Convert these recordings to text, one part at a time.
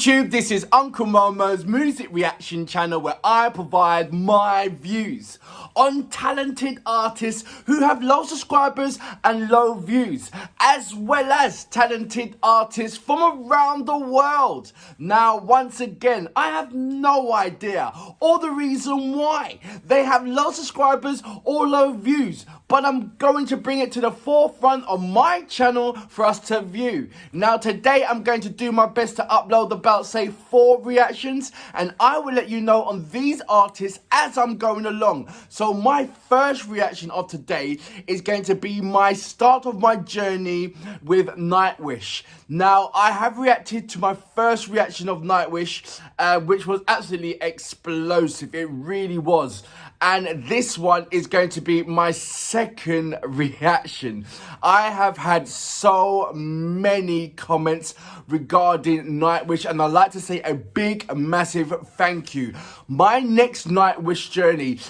YouTube, this is Uncle Momo's music reaction channel where I provide my views on talented artists who have low subscribers and low views, as well as talented artists from around the world. Now, once again, I have no idea or the reason why they have low subscribers or low views, but I'm going to bring it to the forefront of my channel for us to view. Now, today I'm going to do my best to upload about, say, 4 reactions, and I will let you know on these artists as I'm going along. So my first reaction of today is going to be my start of my journey with Nightwish. Now, I have reacted to my first reaction of Nightwish, which was absolutely explosive. It really was. And this one is going to be my second reaction. I have had so many comments regarding Nightwish, and I'd like to say a big, massive thank you. My next Nightwish journey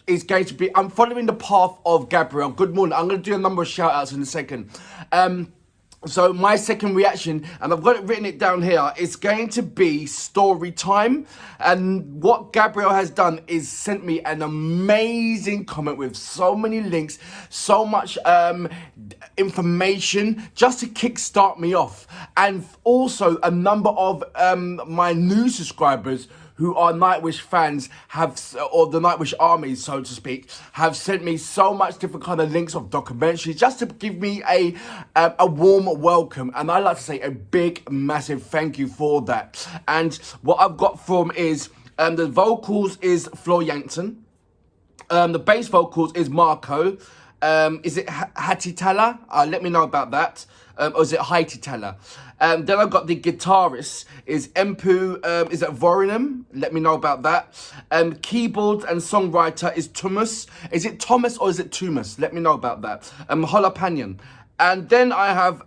is going to be, I'm following the path of Gabriel. Good morning. I'm going to do a number of shout outs in a second. So my second reaction, and I've got it written down here, is going to be Storytime. And what Gabriel has done is sent me an amazing comment with so many links, so much information just to kickstart me off. And also a number of my new subscribers who are Nightwish fans or the Nightwish army, so to speak, have sent me so much different kind of links of documentaries just to give me a warm welcome. And I'd like to say a big, massive thank you for that. And what I've got from is, the vocals is Flo Jansen. The bass vocals is Marco. Is it Hietala? Let me know about that. Or is it Hietala? Then I've got the guitarist is Emppu, is it Vuorinen? Let me know about that. Keyboard and songwriter is Tuomas. Is it Thomas or is it Tuomas? Let me know about that. Holopainen. And then I have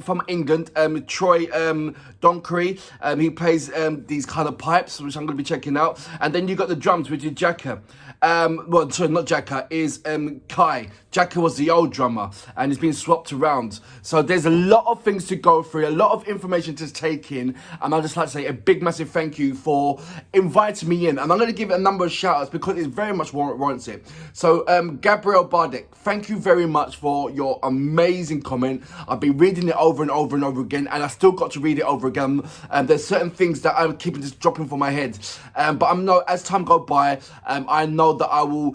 from England, Troy Donockley. He plays these kind of pipes, which I'm going to be checking out. And then you got the drums, which is Jacka. Well, sorry, not Jacka, is Kai. Jacka was the old drummer, and he's been swapped around. So there's a lot of things to go through, a lot of information to take in, and I'd just like to say a big, massive thank you for inviting me in. And I'm going to give it a number of shout-outs because it very much warrants it. So, Gabriel Bardick, thank you very much for your amazing comment. I've been reading it over and over and over again, and I still got to read it over again. There's certain things that I'm keeping just dropping from my head. But as time goes by, I know that I will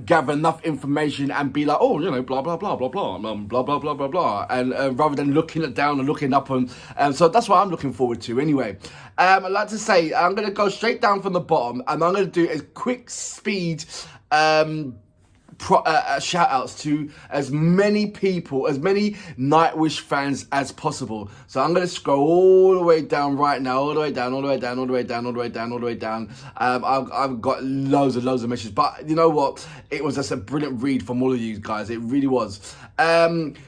gather enough information and be like, oh, you know, blah, blah, blah, blah, blah, blah, blah, blah, blah, blah. And rather than looking it down and looking up. And so that's what I'm looking forward to anyway. I'd like to say, I'm going to go straight down from the bottom, and I'm going to do a quick speed shout outs to as many people, as many Nightwish fans as possible. So I'm going to scroll all the way down right now, all the way down, all the way down, all the way down, all the way down, all the way down. I've got loads of messages, but you know what? It was just a brilliant read from all of you guys. It really was.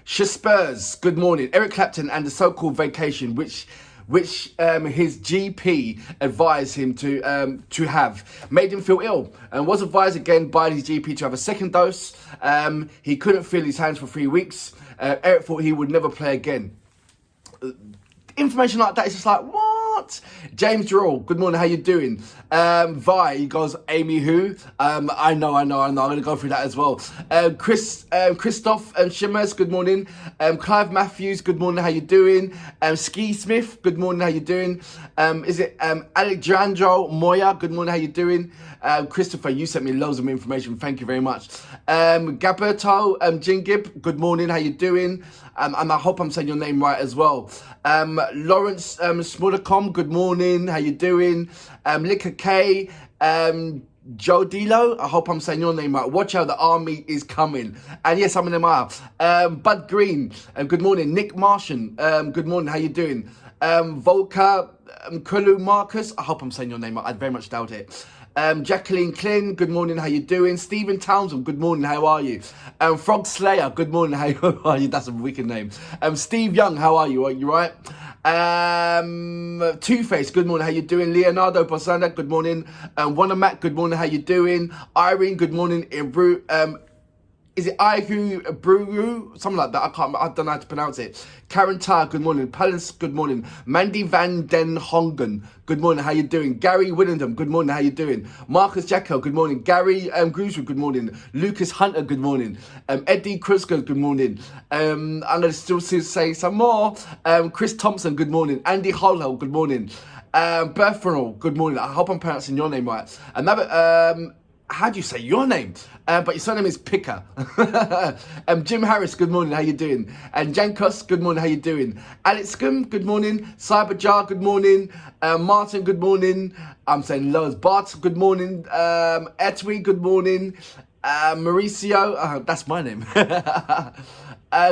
Spurs, good morning. Eric Clapton and the so-called vacation, which his GP advised him to have, made him feel ill, and was advised again by his GP to have a second dose. He couldn't feel his hands for 3 weeks. Eric thought he would never play again. Information like that is just like, what? James Jarrell, good morning, how you doing? Vi, he goes, Amy who? I know, I'm going to go through that as well. Christoph Shimmers, good morning. Clive Matthews, good morning, how you doing? Ski Smith, good morning, how you doing? Is it Alejandro Moya, good morning, how you doing? Christopher, you sent me loads of information, thank you very much. Gaberto Jingib, good morning, how you doing? And I hope I'm saying your name right as well. Lawrence Smulacom, good morning, how you doing? Licker K, Joe Dilo, I hope I'm saying your name right. Watch out, the army is coming. And yes, I'm in them are. Bud Green, good morning. Nick Martian, good morning, how you doing? Volker Kulu Marcus, I hope I'm saying your name right, I very much doubt it. Jacqueline Klin, good morning, how you doing? Stephen Townsend, good morning, how are you? Frog Slayer, good morning, how are you? That's a wicked name. Steve Young, how are you? Are you right? Two-Face, good morning, how you doing? Leonardo Posanda, good morning. Wanna Matt, good morning, how you doing? Irene, good morning. is it Ihu Bruru? Something like that. I don't know how to pronounce it. Karen Tar, good morning. Palace, good morning. Mandy Van Den Hongen, good morning. How you doing? Gary Willendam, good morning. How you doing? Marcus Jacko, good morning. Gary Grueswood, good morning. Lucas Hunter, good morning. Eddie Krusko, good morning. I'm going to still say some more. Chris Thompson, good morning. Andy Hollow, good morning. Berthenol, good morning. I hope I'm pronouncing your name right. Another, how do you say your name? But your surname is Picker. Jim Harris, good morning. How you doing? And Jankos, good morning. How you doing? Alex Scum, good morning. Cyberjar, good morning. Martin, good morning. I'm saying loads. Bart, good morning. Etwi, good morning. Mauricio, that's my name.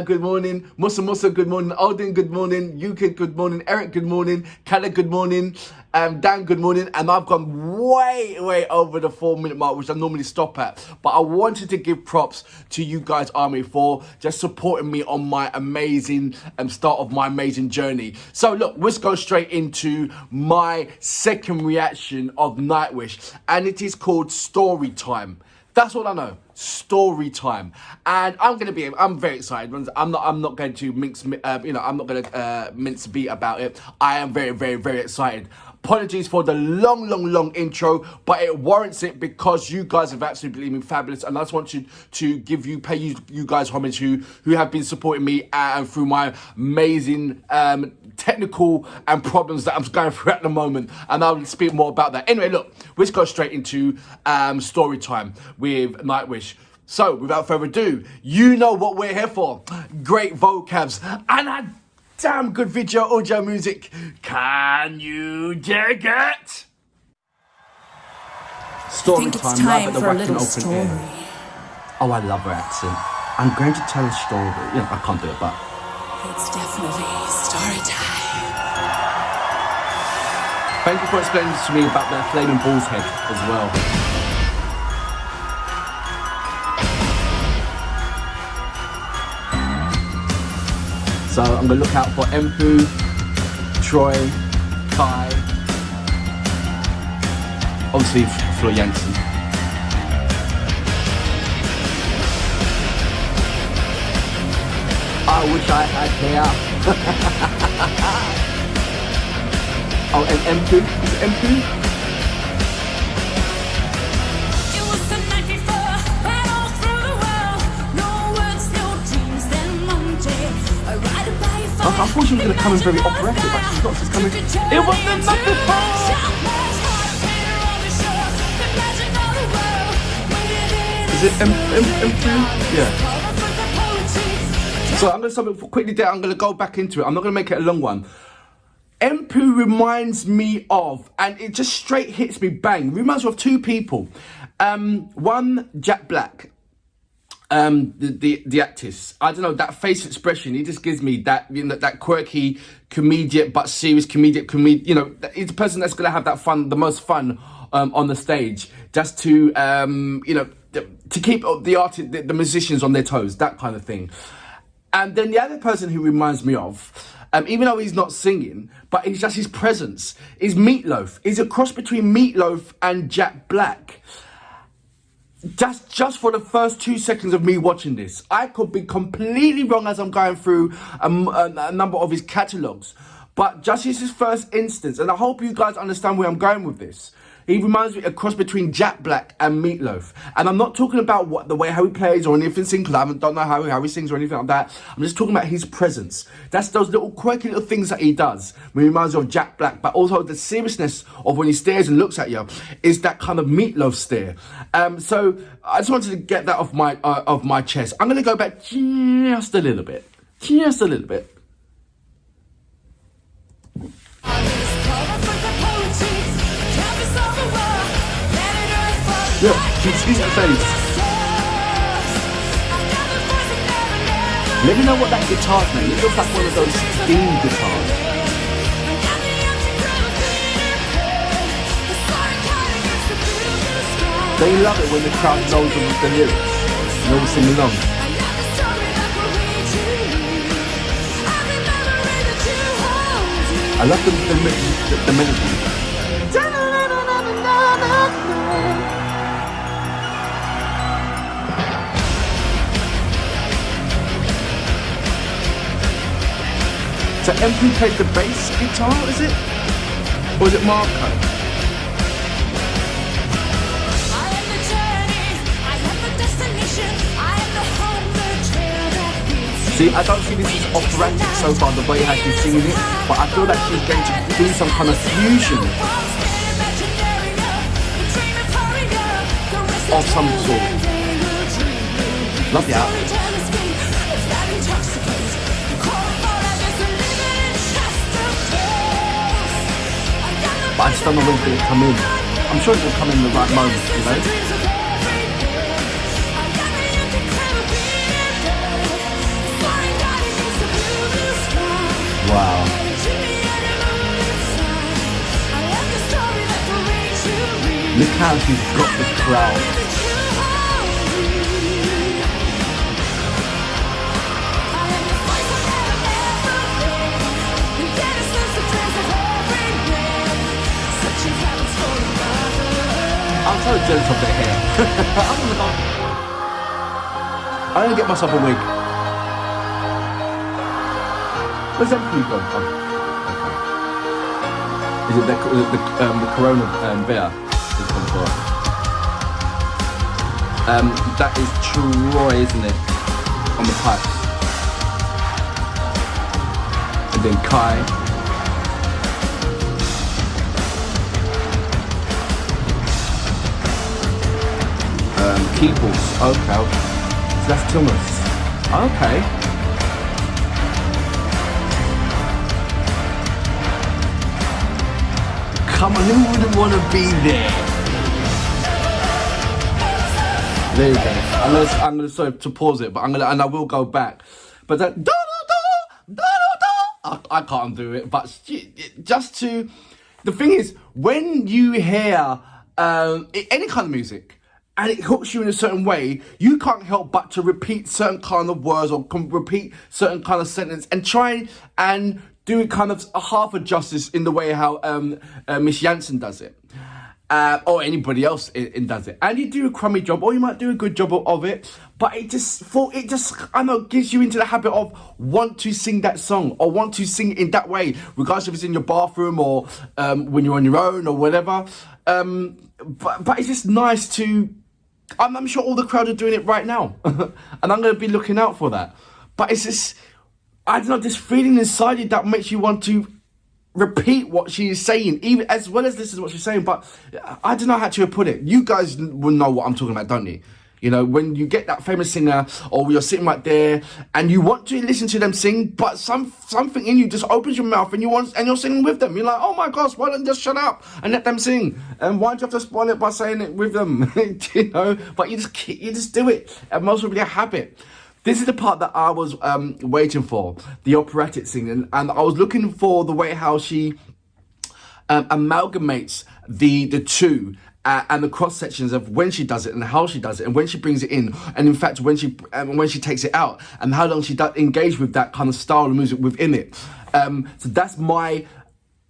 Good morning. Musa, good morning. Odin, good morning. Yuka, good morning. Eric, good morning. Kala, good morning. Dan, good morning. And I've gone way over the 4-minute mark, which I normally stop at. But I wanted to give props to you guys, Army, for just supporting me on my amazing start of my amazing journey. So look, let's go straight into my second reaction of Nightwish. And it is called Storytime. That's all I know. Storytime, and I'm very excited. I'm not going to mince a beat about it. I am very excited. Apologies for the long intro, but it warrants it because you guys have absolutely been fabulous, and I just want to pay you guys homage who have been supporting me through my amazing technical and problems that I'm going through at the moment, and I'll speak more about that. Anyway, look, let's go straight into Storytime with Nightwish. So, without further ado, you know what we're here for. Great vocabs and a damn good audio music. Can you dig it? Storytime live at the Wacken Open Air. Oh, I love her accent. I'm going to tell a story. You know, I can't do it, but It's definitely story time. Thank you for explaining to me about the flaming bull's head as well. So I'm going to look out for Emppu, Troy, Kai, obviously for Jansen. I wish I had hair. Oh, and Emppu, is it Emppu? I thought she was going to come in very operatic, but she's not. She's coming. It was the night before. Is it M2? Yeah. So I'm going to quickly there. I'm going to go back into it. I'm not going to make it a long one. Emppu reminds me of, and it just straight hits me bang. Reminds me of two people. One, Jack Black. The artist, I don't know, that face expression, he just gives me that, you know, that quirky comedian but serious comedic, you know, he's a person that's gonna have that fun, the most fun on the stage, just to you know, to keep the artist, the musicians on their toes, that kind of thing. And then the other person who reminds me of, even though he's not singing, but it's just his presence, is Meatloaf. He's a cross between Meatloaf and Jack Black. Just for the first 2 seconds of me watching this, I could be completely wrong as I'm going through a number of his catalogues, but just as his first instance, and I hope you guys understand where I'm going with this. He reminds me of a cross between Jack Black and Meatloaf. And I'm not talking about the way how he plays or anything, because I don't know how he sings or anything like that. I'm just talking about his presence. That's those little quirky little things that he does. He reminds me of Jack Black, but also the seriousness of when he stares and looks at you is that kind of Meatloaf stare. So I just wanted to get that off my chest. I'm going to go back just a little bit. Just a little bit. Look, you see that face. Let me know what that guitar's name. It looks like one of those steam guitars. They love it when the crowd knows the lyrics and all sing along. I love the melody. So Emppu plays the bass guitar, is it? Or is it Marco? See, I don't see this as operatic so far, the way how she's singing it, but I feel like she's going to do some kind of fusion of some sort. Love the outfit. But I just don't know when it's going to come in. I'm sure it will come in the right moment, you know? Wow. Look how she's got the crowd. I'm so jealous of their hair. I'm gonna get myself a wig. Where's Emppu gone? Oh, okay. Is it the Corona beer? That is Troy, isn't it? On the pipes. And then Kai. Keyboards. Okay. So that's Tuomas. Okay. Come on, who wouldn't want to be there? There you go. I'm gonna sorry to pause it, but I will go back. But that I can't do it. But just to, the thing is, when you hear any kind of music and it hooks you in a certain way, you can't help but to repeat certain kind of words or repeat certain kind of sentence and try and do it kind of a half a justice in the way how Miss Jansen does it, or anybody else does it. And you do a crummy job, or you might do a good job of it, but it just I know, gives you into the habit of want to sing that song or want to sing it in that way, regardless if it's in your bathroom or when you're on your own or whatever. But it's just nice to. I'm sure all the crowd are doing it right now, and I'm going to be looking out for that. But it's just, I don't know, this feeling inside you that makes you want to repeat what she is saying, even as well as this is what she's saying. But I don't know how to put it. You guys will know what I'm talking about, don't you? You know, when you get that famous singer, or you're sitting right there and you want to listen to them sing, but something in you just opens your mouth and you're singing with them. You're like, oh my gosh, why don't you just shut up and let them sing? And why do you have to spoil it by saying it with them? You know, but you just do it. And most of it a habit. This is the part that I was waiting for, the operatic singing, and I was looking for the way how she amalgamates the two. And the cross sections of when she does it and how she does it and when she brings it in, and in fact when she takes it out, and how long she does engage with that kind of style of music within it. So that's my,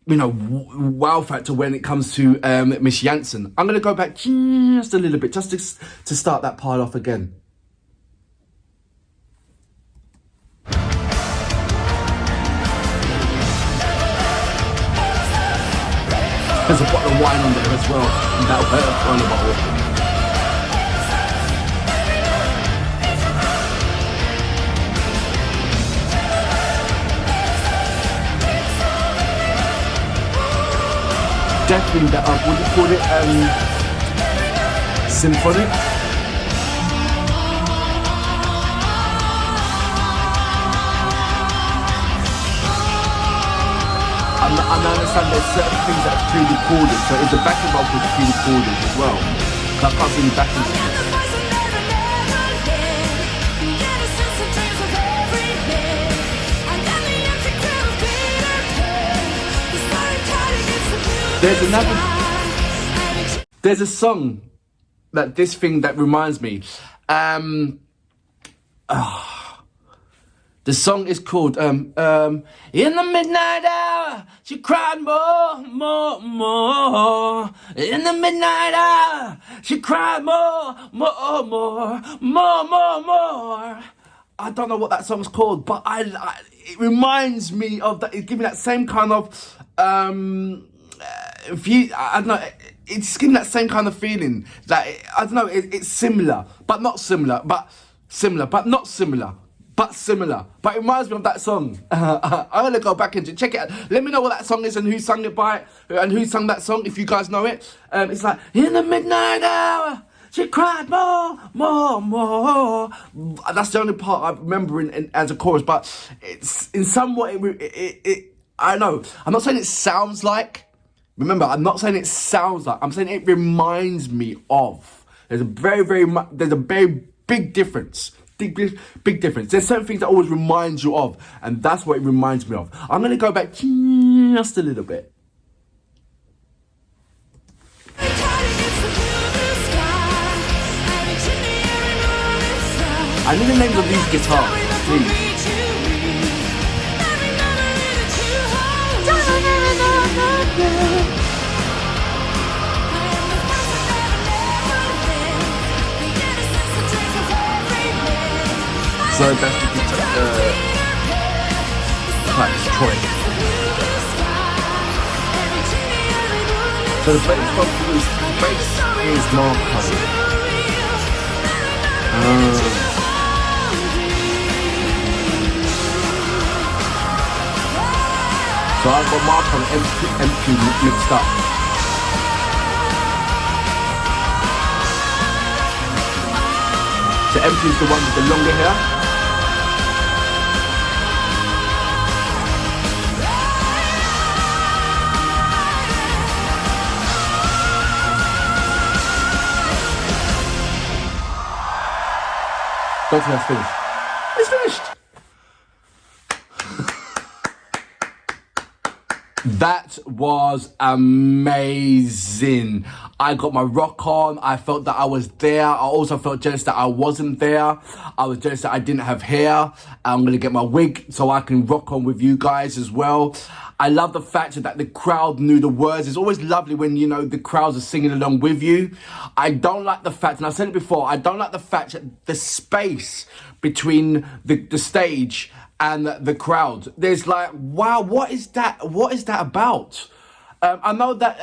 wow factor when it comes to Miss Jansen. I'm gonna go back just a little bit just to start that part off again. There's a bottle of wine on there as well. That on the bottle. Definitely that what do you call it? Symphonic? I understand there's certain things that are pre-recorded, so is the backing vocals pre-recorded as well? I can't see any backing singers. There's a song that reminds me. The song is called In the Midnight Hour, she cried more. In the midnight hour, she cried more. I don't know what that song's called, but it reminds me of that. It gives me that same kind of I don't know. It's giving that same kind of feeling. That I don't know. It's similar, but not similar. But similar, but not similar. But similar. But it reminds me of that song. I'm gonna go back and check it out. Let me know what that song is and who sung it by and who sung that song if you guys know it. It's like in the midnight hour. She cried more. That's the only part I remember as a chorus, but it's in some way. I know. I'm not saying it sounds like. Remember, I'm not saying it sounds like. I'm saying it reminds me of. There's a very big difference. Big difference. There's certain things that always reminds you of, and that's what it reminds me of. I'm gonna go back just a little bit. I need the names of these guitars, please. So that's the guitar, Troy. So the bass is Marco. So I've got Marco and Emppu mixed up. So Emppu is the one with the longer hair. Don't think that's finished. It's finished! That was amazing. I got my rock on. I felt that I was there. I also felt jealous that I wasn't there. I was jealous that I didn't have hair. I'm going to get my wig so I can rock on with you guys as well. I love the fact that the crowd knew the words. It's always lovely when, you know, the crowds are singing along with you. I don't like the fact, and I said it before, I don't like the fact that the space between the stage and the crowd, there's like, wow, what is that about? I know that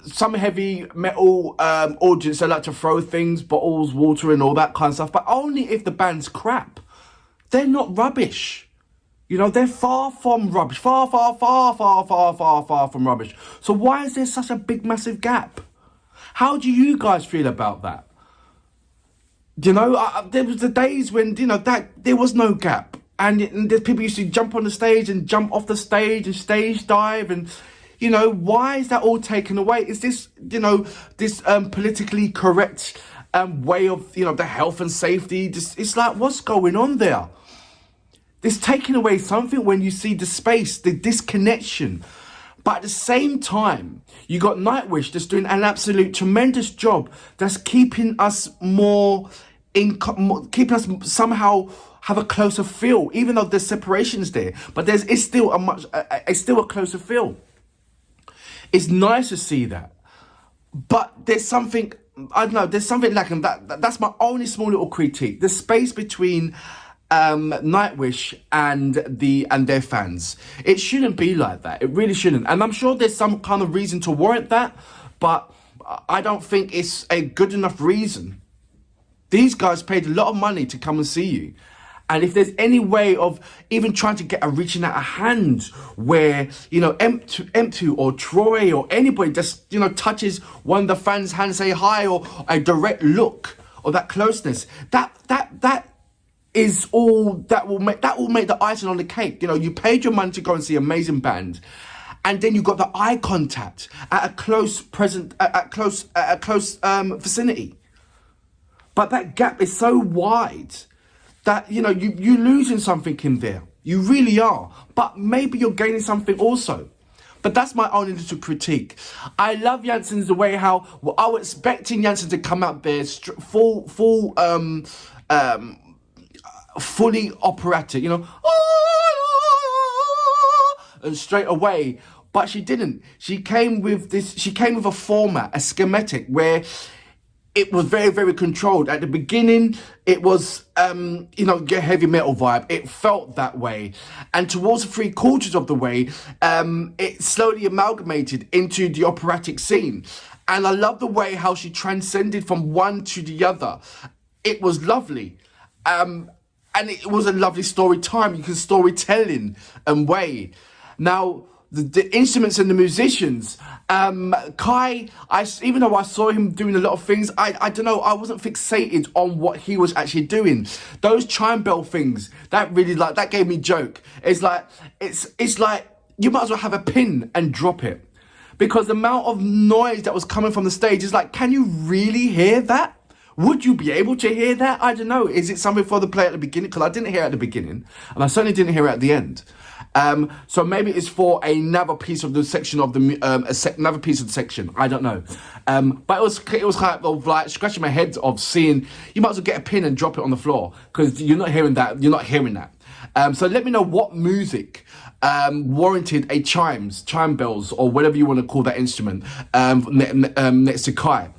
some heavy metal audience, they like to throw things, bottles, water and all that kind of stuff, but only if the band's crap. They're not rubbish. You know, they're far from rubbish. Far from rubbish. So why is there such a big, massive gap? How do you guys feel about that? You know, there was the days when, you know, that there was no gap. And there's people used to jump on the stage and jump off the stage and stage dive. And, you know, why is that all taken away? Is this, you know, this politically correct way of, you know, the health and safety? It's like, what's going on there? It's taking away something when you see the space, the disconnection. But at the same time, you got Nightwish that's doing an absolute tremendous job. That's keeping us keeping us somehow have a closer feel, even though there's separations there. But it's still a closer feel. It's nice to see that. But there's something, I don't know, there's something lacking. That's my only small little critique. The space between Nightwish and their fans. It shouldn't be like that. It really shouldn't. And I'm sure there's some kind of reason to warrant that, but I don't think it's a good enough reason. These guys paid a lot of money to come and see you. And if there's any way of even trying to get a reaching out a hand where, you know, Emppu or Troy or anybody just, you know, touches one of the fans' hands, say hi, or a direct look, or that closeness, that is all that will make the icing on the cake. You know, you paid your money to go and see an amazing band, and then you got the eye contact at a close vicinity. But that gap is so wide that, you know, you're losing something in there. You really are. But maybe you're gaining something also. But that's my only little critique. I love Jansen's the way how I was expecting Jansen to come out there fully operatic, you know, and straight away. But she didn't. She came with a format, a schematic where it was very, very controlled. At the beginning, it was, heavy metal vibe. It felt that way. And towards 3/4 of the way, it slowly amalgamated into the operatic scene. And I love the way how she transcended from one to the other. It was lovely. And it was a lovely story time. You can storytelling and way. Now, the instruments and the musicians, Kai, even though I saw him doing a lot of things, I don't know, I wasn't fixated on what he was actually doing. Those chime bell things, that really, like, that gave me joke. It's like you might as well have a pin and drop it, because the amount of noise that was coming from the stage is like, can you really hear that? Would you be able to hear that? I don't know. Is it something for the play at the beginning? Because I didn't hear it at the beginting, and I certainly didn't hear it at the end. So maybe it's for another piece of the section of the another piece of the section. I don't know. But it was kind of like scratching my head of seeing. You might as well get a pin and drop it on the floor, because you're not hearing that. You're not hearing that. So let me know what music warranted a chime bells, or whatever you want to call that instrument, next to Kai.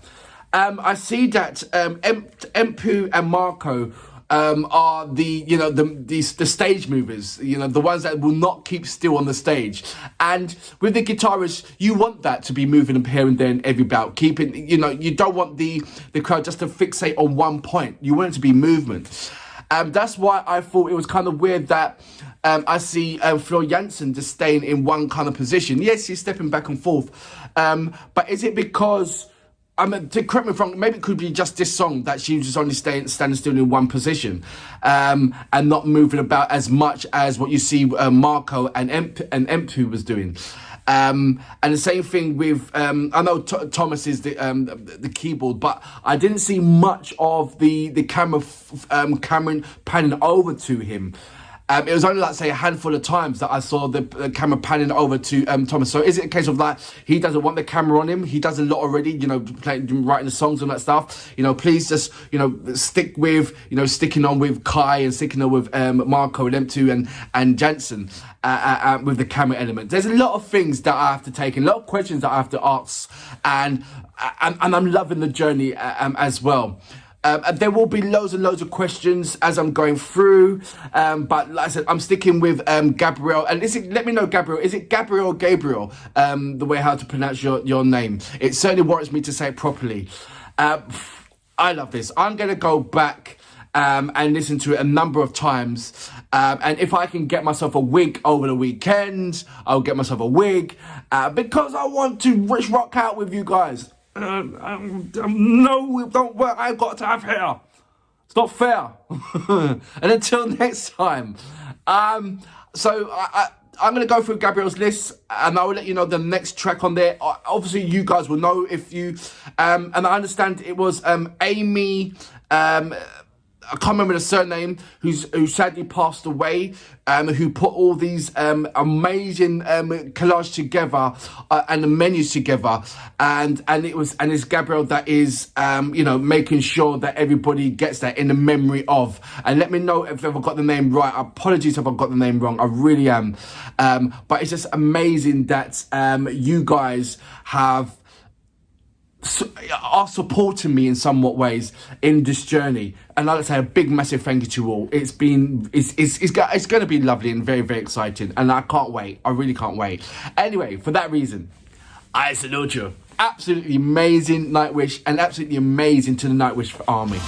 I see that Emppu and Marco are the stage movers, the ones that will not keep still on the stage. And with the guitarist, you want that to be moving here and there in every bout, keeping, you don't want the crowd just to fixate on one point. You want it to be movement. That's why I thought it was kind of weird that I see Flo Jansen just staying in one kind of position. Yes, he's stepping back and forth. But is it because, to correct me if I'm wrong, maybe it could be just this song that she was just only standing still in one position, and not moving about as much as what you see Marco and Emppu was doing. And the same thing with, I know Thomas is the keyboard, but I didn't see much of the camera panning over to him. It was only, like, say, a handful of times that I saw the camera panning over to Thomas. So is it a case of, like, he doesn't want the camera on him? He does a lot already, writing the songs and that stuff. Please just, stick with, sticking on with Kai and sticking on with Marco and Emppu and Jansen with the camera element. There's a lot of things that I have to take, and a lot of questions that I have to ask. And I'm loving the journey as well. There will be loads and loads of questions as I'm going through, but like I said, I'm sticking with Gabriel. And let me know, Gabriel, is it Gabriel or Gabriel, the way how to pronounce your name? It certainly warrants me to say it properly. I love this. I'm going to go back and listen to it a number of times, and if I can get myself a wig over the weekend, I'll get myself a wig, because I want to rock out with you guys. No, don't work. I've got to have hair. It's not fair. And until next time, so I'm going to go through Gabriel's list, and I will let you know the next track on there. Obviously, you guys will know if you, and I understand it was Amy, I can't remember the surname, who sadly passed away, who put all these amazing collage together, and the menus together, and it's Gabriel that is making sure that everybody gets that in the memory of. And let me know if I've got the name right. Apologies if I've got the name wrong. I really am. But it's just amazing that you guys are supporting me in somewhat ways in this journey, and I'd like to say a big massive thank you to you all. It's going to be lovely and very, very exciting, and I can't wait. I really can't wait. Anyway, for that reason, I salute you. Absolutely amazing Nightwish, and absolutely amazing to the Nightwish army.